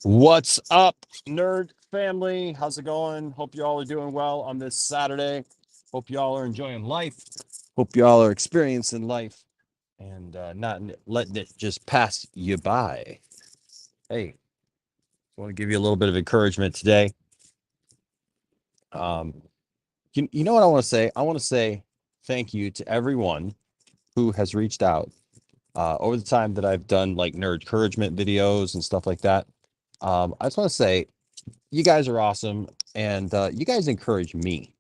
What's up, nerd family? How's it going? Hope y'all are doing well on this Saturday. Hope y'all are enjoying life. Hope y'all are experiencing life and not letting it just pass you by. Hey, I want to give you a little bit of encouragement today. Um, you know what I want to say? I want to say thank you to everyone who has reached out over the time that I've done like nerd encouragement videos and stuff like that. I just want to say you guys are awesome, and you guys encourage me.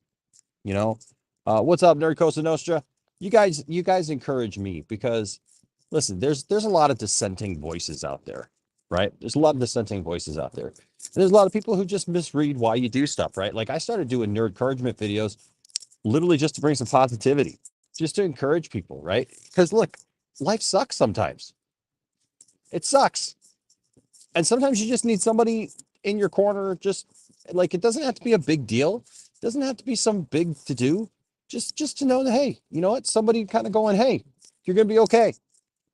You know, what's up, Nerd Costa Nostra? You guys encourage me because, listen, there's a lot of dissenting voices out there, right? There's a lot of dissenting voices out there. And there's a lot of people who just misread why you do stuff, right? Like I started doing nerd encouragement videos literally just to bring some positivity, just to encourage people, right? Because look, life sucks sometimes. It sucks. And sometimes you just need somebody in your corner, just like it doesn't have to be a big deal. It doesn't have to be some big to do. Just to know that, hey, you know what? Somebody kind of going, hey, you're gonna be okay.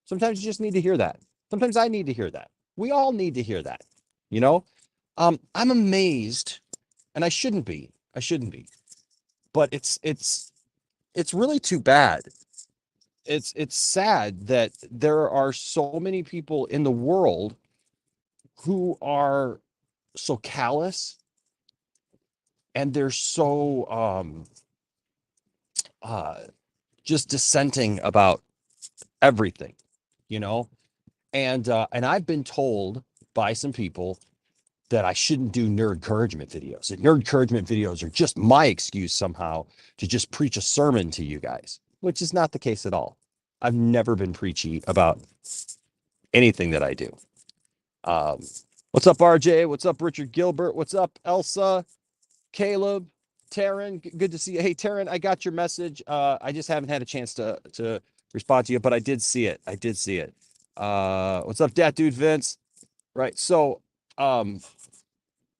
Sometimes you just need to hear that. Sometimes I need to hear that. We all need to hear that. You know? I'm amazed, and I shouldn't be. I shouldn't be. But it's really too bad. It's sad that there are so many people in the world who are so callous, and they're so uh just dissenting about everything, you know. And I've been told by some people that I shouldn't do nerd encouragement videos. That nerd encouragement videos are just my excuse somehow to just preach a sermon to you guys, which is not the case at all. I've never been preachy about anything that I do. um what's up, RJ? What's up, Richard Gilbert? What's up, Elsa? Caleb, Taryn, good to see you. Hey, Taryn, I got your message. I just haven't had a chance to respond to you, but I did see it. I did see it. What's up, Dat Dude Vince? Right. Um,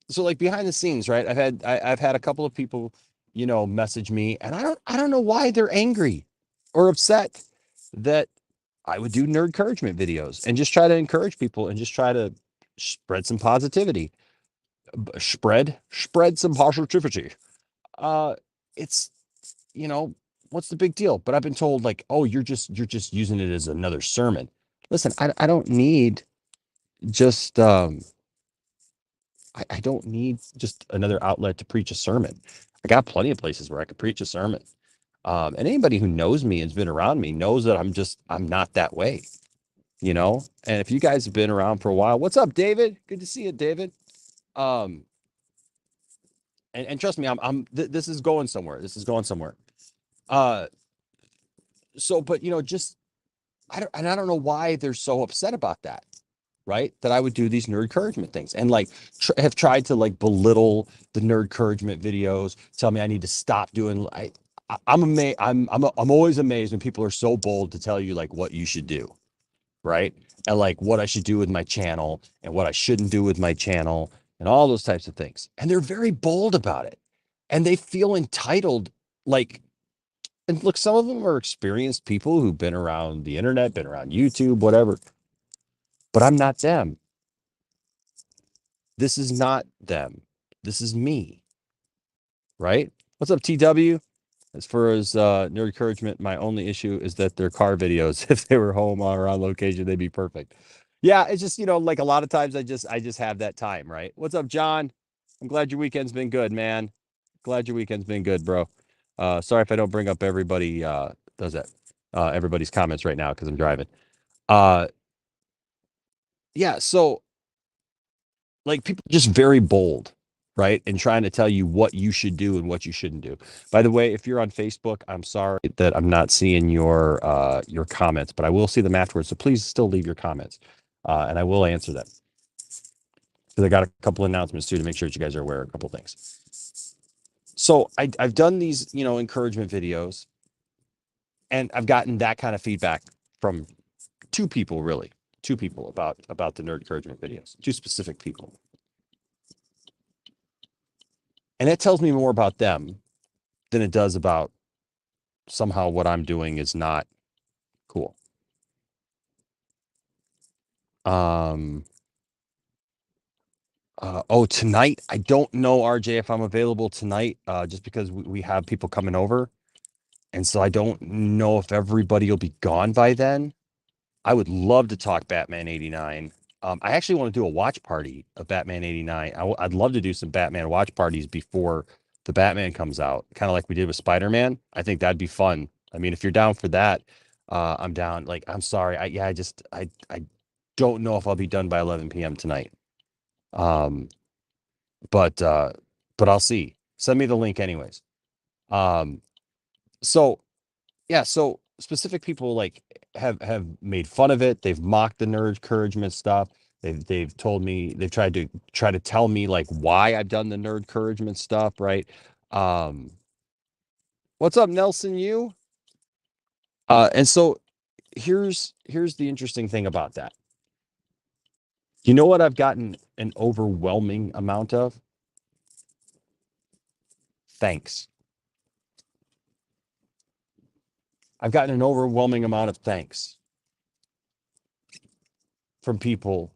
so like behind the scenes, right? I've had a couple of people, message me, and I don't know why they're angry or upset that I would do nerd encouragement videos and just try to encourage people and just try to spread some positivity. Spread some positivity. uh it's you know what's the big deal? But I've been told like, oh, you're just using it as another sermon. Listen, I don't need just I don't need just another outlet to preach a sermon. I got plenty of places where I could preach a sermon. And anybody who knows me and has been around me knows that I'm not that way, and if you guys have been around for a while, what's up, David? Good to see you, David. um and trust me, this is going somewhere. This is going somewhere. uh so but just I don't know why they're so upset about that, right? That I would do these nerd encouragement things and like have tried to like belittle the nerd encouragement videos, tell me I need to stop doing. I'm amazed. I'm always amazed when people are so bold to tell you like what you should do, right? And like what I should do with my channel and what I shouldn't do with my channel and all those types of things. And they're very bold about it, and they feel entitled, like. And look, some of them are experienced people who've been around the internet, been around YouTube, whatever. But I'm not them. This is not them. This is me, right? What's up, TW? As far as nerd encouragement, my only issue is that their car videos, if they were home or on location, they'd be perfect. Yeah, it's just, like a lot of times I just have that time, right? What's up, John? I'm glad your weekend's been good, man. Glad your weekend's been good, bro. Sorry if I don't bring up everybody's comments right now because I'm driving. Uh yeah, so like people are just very bold, right? And trying to tell you what you should do and what you shouldn't do. By the way, if you're on Facebook, I'm sorry that I'm not seeing your comments, but I will see them afterwards. So please still leave your comments. And I will answer them. Because I got a couple announcements too to make sure that you guys are aware of a couple of things. So I've done these, encouragement videos, and I've gotten that kind of feedback from two people, really. Two people about the nerd encouragement videos, two specific people. And that tells me more about them than it does about somehow what I'm doing is not cool. Um, oh, tonight, I don't know, RJ, if I'm available tonight, just because we have people coming over. And so I don't know if everybody will be gone by then. I would love to talk Batman 89. I actually want to do a watch party of Batman 89. I'd love to do some Batman watch parties before the Batman comes out, kind of like we did with Spider-Man. I think that'd be fun. I mean, if you're down for that, I'm down. Like, I'm sorry. I don't know if I'll be done by 11 p.m. tonight. Um, but I'll see. Send me the link anyways. Um, so yeah, so specific people like have made fun of it. They've mocked the nerd encouragement stuff. They've told me they've tried to tell me like why I've done the nerd encouragement stuff, right? Um, what's up, Nelson? You? And so here's the interesting thing about that. You know what I've gotten an overwhelming amount of? Thanks. I've gotten an overwhelming amount of thanks from people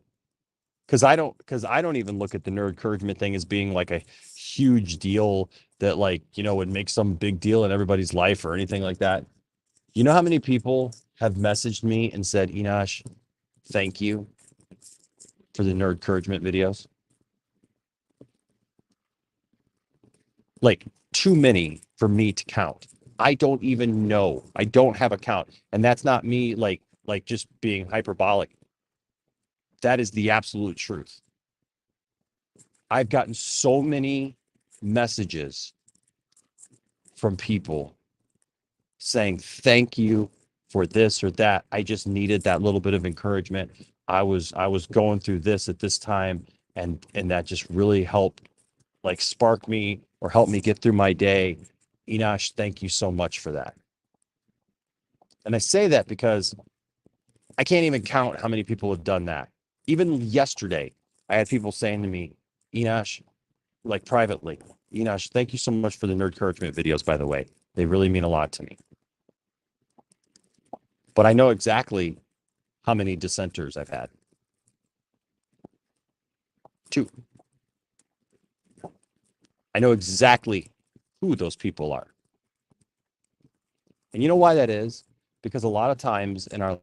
because I don't even look at the nerd encouragement thing as being like a huge deal that like would make some big deal in everybody's life or anything like that. You know how many people have messaged me and said, Enosh, thank you for the nerd encouragement videos? Like too many for me to count. I don't even know. I don't have a count. And that's not me like just being hyperbolic. That is the absolute truth. I've gotten so many messages from people saying thank you for this or that. I just needed that little bit of encouragement. I was going through this at this time, and that just really helped like spark me or help me get through my day. Enosh, thank you so much for that. And I say that because I can't even count how many people have done that. Even yesterday, I had people saying to me, Enosh, like privately, Enosh, thank you so much for the nerd encouragement videos, by the way. They really mean a lot to me. But I know exactly how many dissenters I've had. Two. I know exactly who those people are. And you know why that is? Because a lot of times in our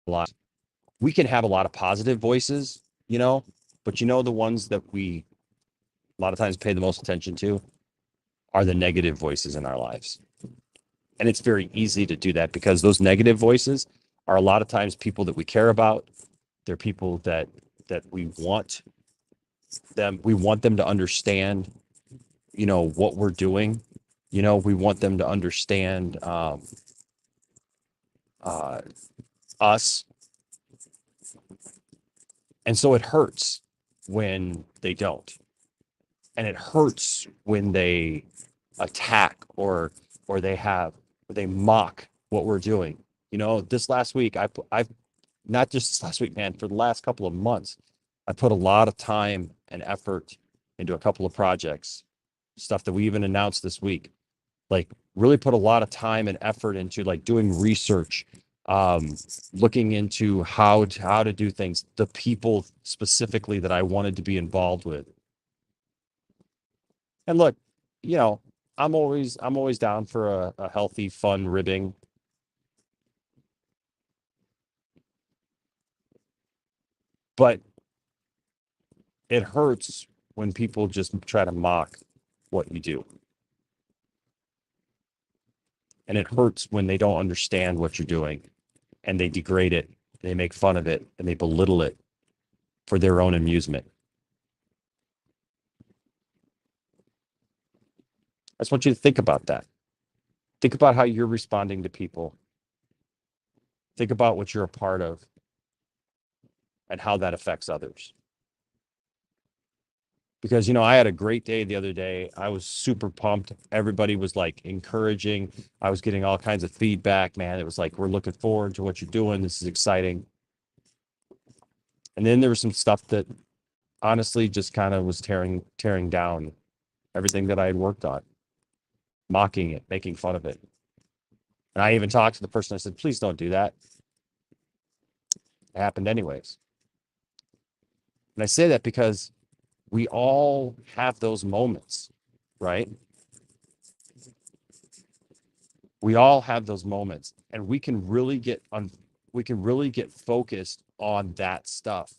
lives, we can have a lot of positive voices, but the ones that we a lot of times pay the most attention to are the negative voices in our lives. And it's very easy to do that because those negative voices are a lot of times people that we care about. They're people that we want them to understand, what we're doing. We want them to understand uh, us. And so it hurts when they don't. And it hurts when they attack or they mock what we're doing. This last week I've not just this last week, man, for the last couple of months, I put a lot of time and effort into a couple of projects, stuff that we even announced this week. Like really put a lot of time and effort into like doing research, um, looking into how to do things, the people specifically that I wanted to be involved with. And look, you know, I'm always down for a healthy, fun ribbing, but it hurts when people just try to mock what you do. And it hurts when they don't understand what you're doing and they degrade it, they make fun of it, and they belittle it for their own amusement. I just want you to think about that. Think about how you're responding to people. Think about what you're a part of and how that affects others. Because I had a great day the other day. I was super pumped. Everybody was like encouraging. I was getting all kinds of feedback, man. It was like, we're looking forward to what you're doing. This is exciting. And then there was some stuff that honestly just kind of was tearing down everything that I had worked on, mocking it, making fun of it. And I even talked to the person. I said, please don't do that. It happened anyways. And I say that because we all have those moments, right? We all have those moments, and we can really get focused on that stuff,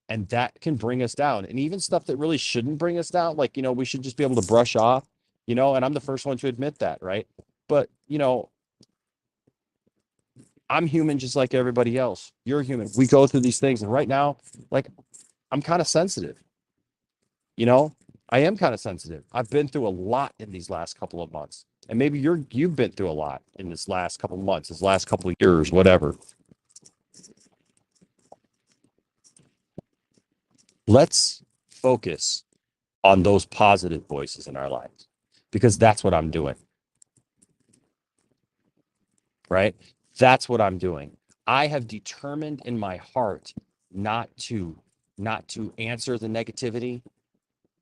and that can bring us down. And even stuff that really shouldn't bring us down, like, we should just be able to brush off, and I'm the first one to admit that, right? But, I'm human just like everybody else. You're human. We go through these things. And right now, like, I'm kind of sensitive, you know? I am kind of sensitive. I've been through a lot in these last couple of months. And maybe you've been through a lot in this last couple of months, this last couple of years, whatever. Let's focus on those positive voices in our lives, because that's what I'm doing, right? That's what I'm doing. I have determined in my heart not to answer the negativity.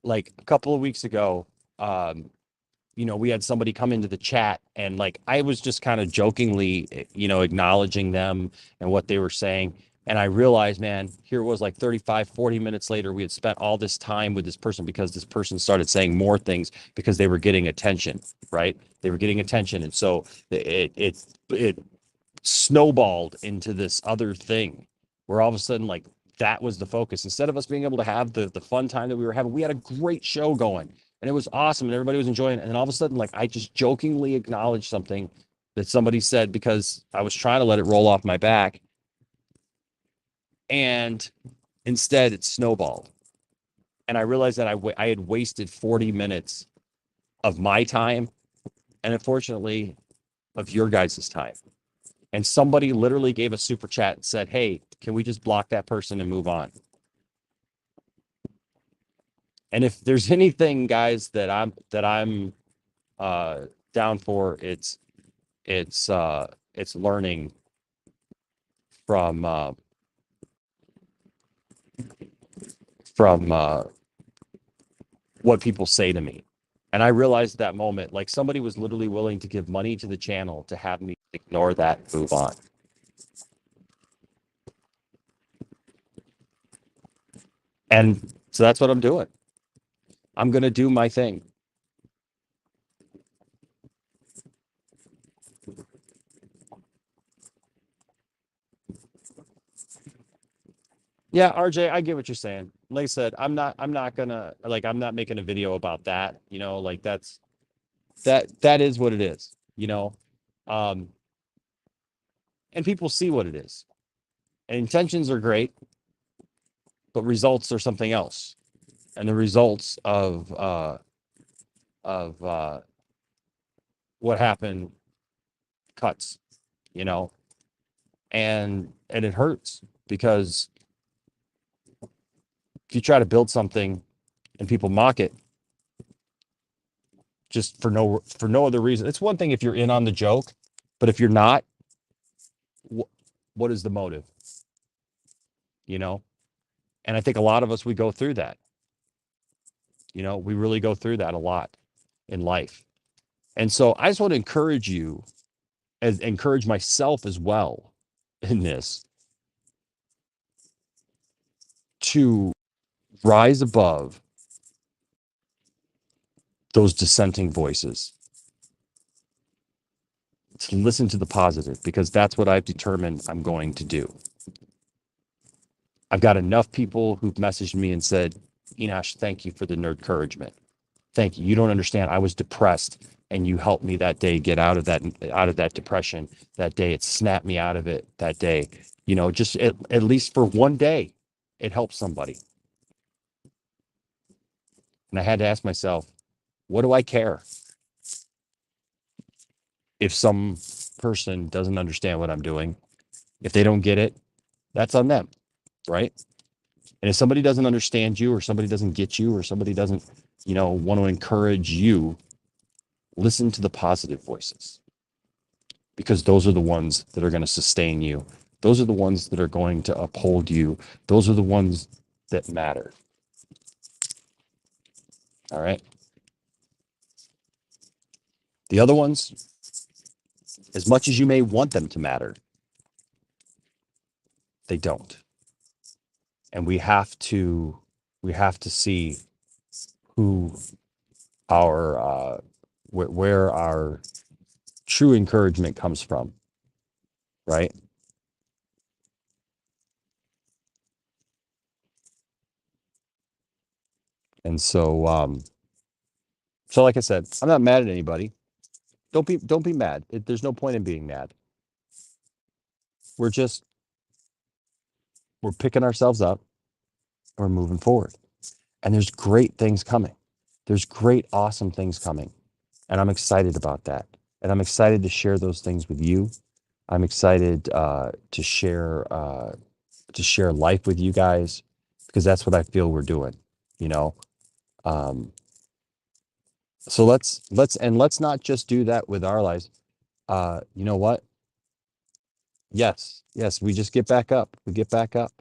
Like a couple of weeks ago, um, we had somebody come into the chat, and like I was just kind of jokingly, acknowledging them and what they were saying. And I realized, man, here it was like 35, 40 minutes later, we had spent all this time with this person because this person started saying more things because they were getting attention, right? They were getting attention. And so it snowballed into this other thing where all of a sudden, like, that was the focus. Instead of us being able to have the fun time that we were having, we had a great show going, and it was awesome and everybody was enjoying it. And then all of a sudden, like, I just jokingly acknowledged something that somebody said because I was trying to let it roll off my back, and instead it snowballed. And I realized that I had wasted 40 minutes of my time, and unfortunately of your guys' time. And somebody literally gave a super chat and said, "Hey, can we just block that person and move on?" And if there's anything, guys, that I'm uh down for, it's learning from from what people say to me. And I realized that moment, like, somebody was literally willing to give money to the channel to have me ignore that and move on. And so that's what I'm doing. I'm gonna do my thing. Yeah, RJ, I get what you're saying. Like I said, I'm not making a video about that, like that is what it is, Um, and people see what it is. And intentions are great, but results are something else. And the results of what happened cuts, you know, and it hurts because if you try to build something and people mock it just for no other reason. It's one thing if you're in on the joke, but if you're not, what is the motive? You know? And I think a lot of us, we go through that. We really go through that a lot in life. And so I just want to encourage you, as encourage myself as well in this, to rise above those dissenting voices, to listen to the positive, because that's what I've determined I'm going to do. I've got enough people who've messaged me and said, "Enosh, thank you for the nerd encouragement. Thank you. You don't understand. I was depressed, and you helped me that day get out of that depression. That day, it snapped me out of it. That day, just at least for one day, it helped somebody." And I had to ask myself, what do I care if some person doesn't understand what I'm doing? If they don't get it, that's on them, right? And if somebody doesn't understand you, or somebody doesn't get you, or somebody doesn't, want to encourage you, listen to the positive voices, because those are the ones that are going to sustain you. Those are the ones that are going to uphold you. Those are the ones that matter. All right. The other ones, as much as you may want them to matter, they don't. and we have to see who our where our true encouragement comes from, right? And so like I said, I'm not mad at anybody. Don't be mad. There's no point in being mad. We're just we're picking ourselves up and we're moving forward. And there's great things coming. There's great, awesome things coming. And I'm excited about that. And I'm excited to share those things with you. I'm excited to share life with you guys because that's what I feel we're doing, you know. Um, so let's not just do that with our lives. You know what? Yes, yes, we just get back up. We get back up.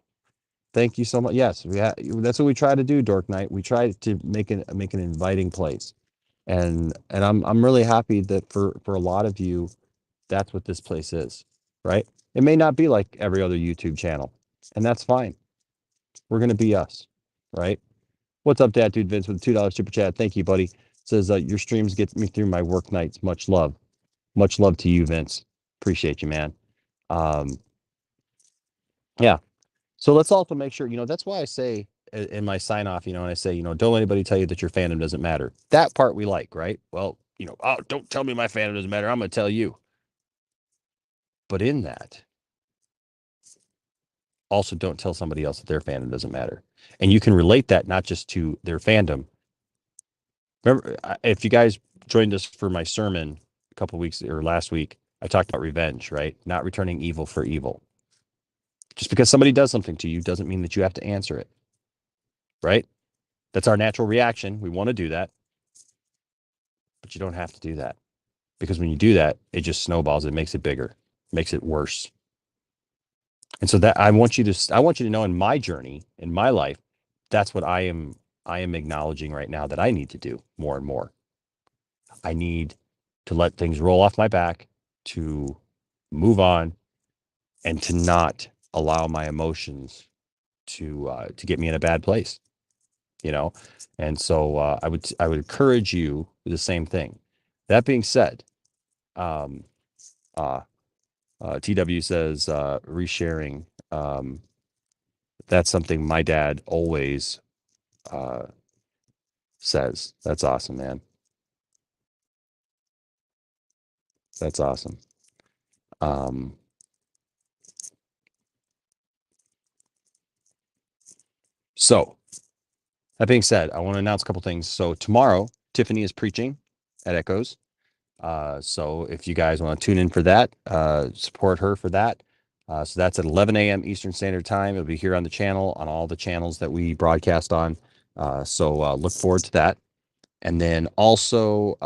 Thank you so much. Yes, that's what we try to do, Dork Night. We try to make an inviting place. And I'm really happy that for a lot of you, that's what this place is, right? It may not be like every other YouTube channel, and that's fine. We're gonna be us, right? What's up, Dad Dude Vince with a $2 super chat? Thank you, buddy. Says your streams get me through my work nights. Much love to you, Vince. Appreciate you, man. Um, yeah. So let's also make sure, that's why I say in my sign off, and I say, don't let anybody tell you that your fandom doesn't matter. That part we like, right? Well, oh, don't tell me my fandom doesn't matter. I'm going to tell you. But in that, also don't tell somebody else that their fandom doesn't matter. And you can relate that not just to their fandom. Remember, if you guys joined us for my sermon a couple weeks or last week, I talked about revenge, right? Not returning evil for evil. Just because somebody does something to you doesn't mean that you have to answer it, right? That's our natural reaction. We want to do that, but you don't have to do that because when you do that, it just snowballs. It makes it bigger, makes it worse. And so that I want you to know in my journey, in my life, that's what I am acknowledging right now that I need to do more and more. I need to let things roll off my back, to move on, and to not allow my emotions to get me in a bad place, you know. And so I would encourage you with the same thing. That being said, um, uh, TW says resharing. That's something my dad always uh, says. That's awesome, man. That's awesome. Um, so that being said, I want to announce a couple things. So tomorrow, Tiffany is preaching at Echoes. So if you guys want to tune in for that, support her for that. So that's at 11 a.m. Eastern Standard Time. It'll be here on the channel, on all the channels that we broadcast on. So look forward to that. And then also,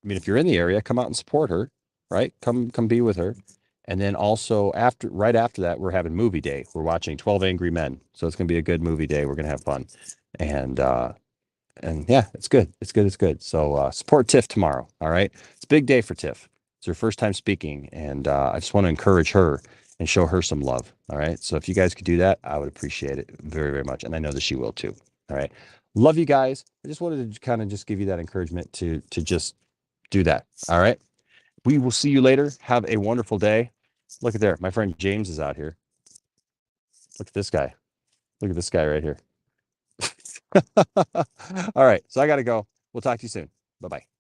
if you're in the area, come out and support her, right? Come be with her. And then also right after that, we're having movie day. We're watching 12 Angry Men. So it's gonna be a good movie day. We're gonna have fun. And yeah, it's good. It's good. It's good. So support Tiff tomorrow. All right. It's a big day for Tiff. It's her first time speaking. And I just want to encourage her and show her some love. All right. So if you guys could do that, I would appreciate it very, very much. And I know that she will too. All right. Love you guys. I just wanted to kind of just give you that encouragement to just do that. All right. We will see you later. Have a wonderful day. Look at there. My friend James is out here. Look at this guy. Look at this guy right here. All right. So I got to go. We'll talk to you soon. Bye bye.